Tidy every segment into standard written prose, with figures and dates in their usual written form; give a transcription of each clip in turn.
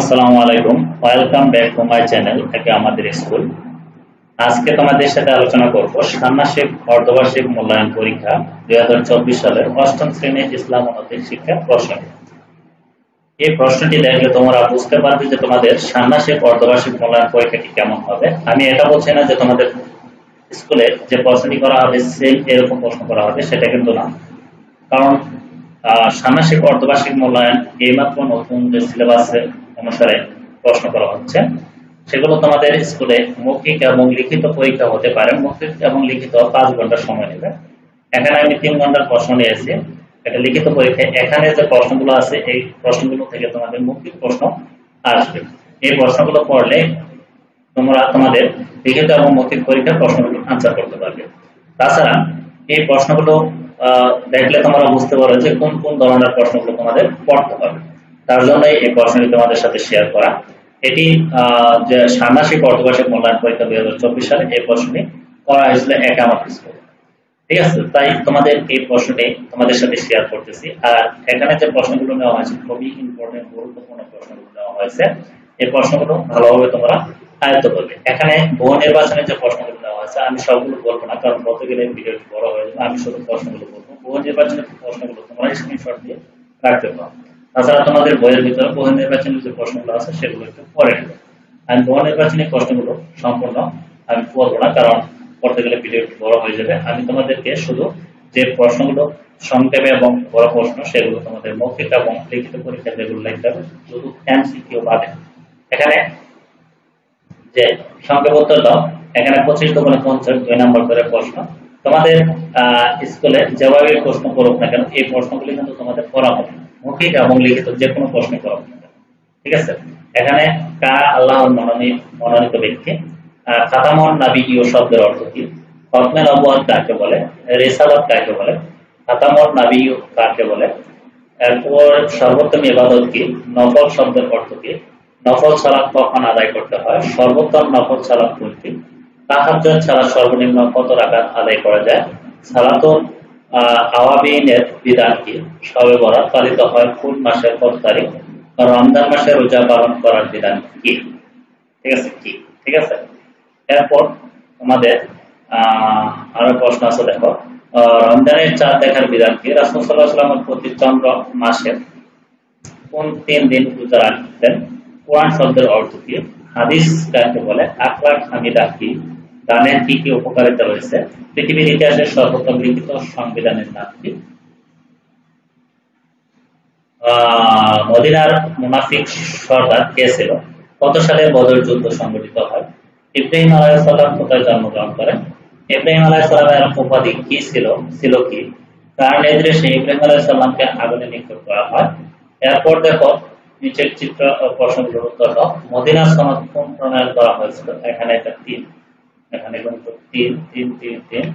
আসসালামু আলাইকুম। Welcome back to my channel থেকে আমাদের স্কুল। আজকে তোমাদের সাথে আলোচনা করব ষান্মাসিক অর্ধবার্ষিক মূল্যায়ন পরীক্ষা 2024 সালের অষ্টম শ্রেণীর ইসলাম ও নৈতিক শিক্ষা প্রশ্ন। এই প্রশ্নটি দেখলে তোমরা বুঝতে পারবে যে তোমাদের ষান্মাসিক অর্ধবার্ষিক মূল্যায়ন পরীক্ষাটি কেমন হবে। আমি এটা বলছি না যে তোমাদের স্কুলে যে প্রশ্নটি করা হবে সেম এরকম প্রশ্ন করা হবে, সেটা কিন্তু না। কারণ ষান্মাসিক অর্ধবার্ষিক মূল্যায়ন এইমাত্র নতুন যে সিলেবাসের অনুসারে প্রশ্ন করা হচ্ছে, সেগুলো তোমাদের স্কুলে মৌখিক এবং লিখিত পরীক্ষা হতে পারে। মৌখিক এবং লিখিত 5 ঘন্টা সময় নেবে। এখানে আমি 3 ঘন্টার প্রশ্ন নিয়েছি। এটা লিখিত পরীক্ষা। এখানে যে প্রশ্নগুলো আছে এই প্রশ্নগুলো থেকে তোমাদের মৌখিক প্রশ্ন আসবে। এই প্রশ্নগুলো পড়লে তোমরা তোমাদের লিখিত এবং মৌখিক পরীক্ষার প্রশ্নগুলো আনসার করতে পারবে। তাছাড়া এই প্রশ্নগুলো দেখলে তোমরা বুঝতে পারো যে কোন কোন ধরনের প্রশ্নগুলো তোমাদের পড়তে হবে। তার জন্য এই প্রশ্নটি তোমাদের সাথে শেয়ার করা। এটি যে ষান্মাসিক অর্ধবার্ষিক মূল্যায়ন পরীক্ষা 2024 সালে এই প্রশ্নটি করা হয়েছিল একামত স্কুলে। ঠিক আছে, তাই তোমাদের এই প্রশ্নটি তোমাদের সাথে শেয়ার করতেছি। আর এখানে যে প্রশ্নগুলো নেওয়া হয়েছে খুবই ইম্পর্টেন্ট, গুরুত্বপূর্ণ প্রশ্নগুলো নেওয়া হয়েছে। এই প্রশ্নগুলো ভালোভাবে তোমরা আয়ত্ত করবে। এখানে বহু নির্বাচনের যে প্রশ্নগুলো নেওয়া হয়েছে আমি সবগুলো বলবো না, কারণ বলতে গেলে ভিডিওটি বড় হয়ে যাবে। আমি শুধু প্রশ্নগুলো বলবো। বহু নির্বাচনের প্রশ্নগুলো তোমরা স্ক্রিনশট দিয়ে রাখতে পারো। তাছাড়া তোমাদের বইয়ের ভিতরে বহু নির্বাচনের যে প্রশ্নগুলো আছে সেগুলো একটু পড়ে নেবে। আমি বহু নির্বাচনী প্রশ্নগুলো সম্পূর্ণ আমি পড়বো না, কারণ পড়তে গেলে ভিডিওটি বড় হয়ে যাবে। আমি তোমাদেরকে শুধু যে প্রশ্নগুলো সংক্ষেপে এবং বড় প্রশ্ন সেগুলো তোমাদের মৌখিক এবং লিখিত পরীক্ষা যেগুলো লিখতে হবে শুধু এমসিকিউ পাবে। এখানে যে সংক্ষেপ উত্তর দাও, এখানে 25 দোকানে 50 2 নম্বর করে প্রশ্ন। তোমাদের স্কুলে যেভাবে প্রশ্ন করুক না কেন এই প্রশ্নগুলি কিন্তু তোমাদের পড়া হবে, মৌখিক এবং লিখিত যে কোনো প্রশ্ন করা হবে। ঠিক আছে, এখানে কারা আল্লাহর মনোনীত ব্যক্তি, খাতামুন নাবিয়্যিন শব্দের অর্থ কি, খতমে নবুয়ত কাকে বলে, রিসালাত কাকে বলে, খাতামুন নাবিয়্যিন কাকে বলে, এরপর সর্বোত্তম ইবাদত কি, নফল শব্দের অর্থ কি, নফল সালাত কখন আদায় করতে হয়, সর্বোত্তম নফল সালাত কোনটি, তাহাজ্জুদ ছাড়া সর্বনিম্ন কত রাকাত আদায় করা যায়, সালাতুল আওয়াবিনের বিধান কি, শবে বরাত পালিত হয় কোন মাসের কত তারিখ, রমজান মাসে রোজা পালন করার বিধান কি। ঠিক আছে কি, ঠিক আছে। এরপর তোমাদের আরো প্রশ্ন আছে, দেখো রমজানের চাঁদ দেখার বিধান কি, রাসূল সাল্লাল্লাহু আলাইহি ওয়াসাল্লাম প্রতি চন্দ্র মাসে কোন 3 দিন রোজা রাখতেন, কোরআন শব্দের অর্থ কি, হাদিস কাকে বলে, আখলাক হামিদা কি, গানের কি কি উপকারিতা রয়েছে, পৃথিবীর ইতিহাসের সর্বপ্রথম লিখিত সংবিধানের নাম কি, মদিনার মুনাফিক সর্দার কে ছিল, কত সালে বদর যুদ্ধ সংঘটিত হয়, ইব্রাহিম আলাইহিস সালাম কোথায় জন্মগ্রহণ করেন, ইব্রাহিম আলাইহিস সালামের উপাধি কি ছিল কি, কার নির্দেশে ইব্রাহিম আলাইহিস সালামকে আগুনে নিক্ষেপ করা হয়। এরপর দেখো নিচের চিত্র প্রশ্নগুলোর উত্তর দাও। মদিনা সনদ কোন প্রণয়ন করা হয়েছিল, এখানে এটা 3, এখানে কিন্তু 3।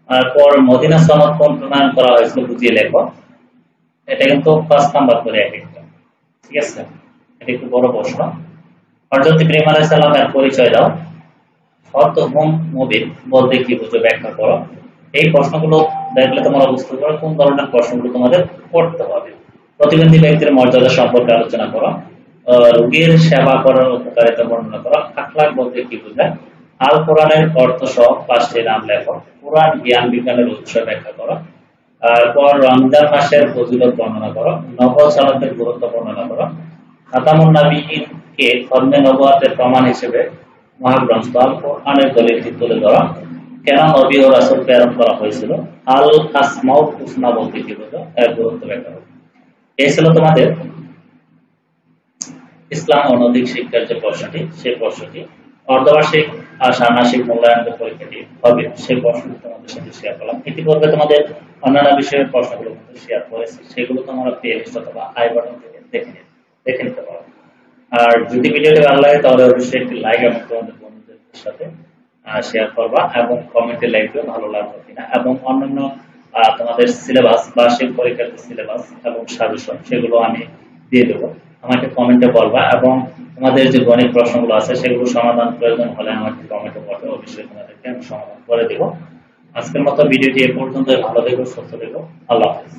তারপর মদিনা সনদ কোন প্রণয়ন করা হয়েছিল বুঝিয়ে লেখো। এটা কিন্তু 5 নাম্বার করে একটা। ঠিক আছে, এটা একটু বড় প্রশ্ন। হযরত ইব্রাহিম আলাইহিস সালামের পরিচয় দাও। শর্ত হুম মুবিন বলতে কি বুঝো, ব্যাখ্যা করো। এই প্রশ্নগুলো দেখলে তোমরা বুঝতে পারো কোন ধরনের প্রশ্নগুলো তোমাদের পড়তে হবে। প্রতিবন্ধী ব্যক্তির মর্যাদা সম্পর্কে আলোচনা করো, রোগীর সেবা করার উপকারিতা বর্ণনা করো, আখলাক বলতে কি বোঝায়, আল কোরআনের অর্থ সহ 5টি নাম লেখো, কোরআন জ্ঞান বিজ্ঞানের উৎস ব্যাখ্যা করো, তারপর রমজান মাসের ফজিলত বর্ণনা করো, নফল সালাতের গুরুত্ব বর্ণনা করো, খাতামুন নাবিয়্যিন কে খতমে নবুয়তের প্রমাণ হিসেবে মহাগ্রন্থ আল কোরআনের দলিলটি তুলে ধরা, কেন নবী ও রাসূল প্রেরণ করা হয়েছিল, আল আসমাউল হুসনা বলতে কি বোঝো, এর গুরুত্ব ব্যাখ্যা করো। এই ছিল তোমাদের ইসলাম ও নৈতিক শিক্ষার যে প্রশ্নটি, সেই প্রশ্নটি অর্ধবার্ষিক আর ষান্মাসিক মূল্যায়ন যে পরীক্ষাটি হবে সেই প্রশ্নটি তোমাদের সাথে শেয়ার করলাম। ইতিপূর্বে তোমাদের অন্যান্য বিষয়ের প্রশ্নগুলো শেয়ার করেছি, সেগুলো তোমরা প্লেলিস্ট অথবা আই বাটন থেকে দেখে নিতে পারো। আর যদি ভিডিওটি ভালো লাগে তাহলে অবশ্যই একটি লাইক এবং তোমাদের বন্ধুদের সাথে শেয়ার করবা এবং কমেন্টে লিখবে ভালো লাগলো কিনা, এবং অন্যান্য তোমাদের সিলেবাস বার্ষিক পরীক্ষার সিলেবাস এবং সাজেশন সেগুলো আমি দিয়ে দেবো। আমাকে কমেন্টে বলবা, এবং তোমাদের যে গণিত প্রশ্নগুলো আছে সেগুলো সমাধান প্রয়োজন হলে আমাকে কমেন্টে বলবে, অবশ্যই তোমাদেরকে আমি সমাধান করে দেবো। আজকের মতো ভিডিওটি এ পর্যন্ত। ভালো থেকো, সুস্থ থেকো, আল্লাহ হাফেজ।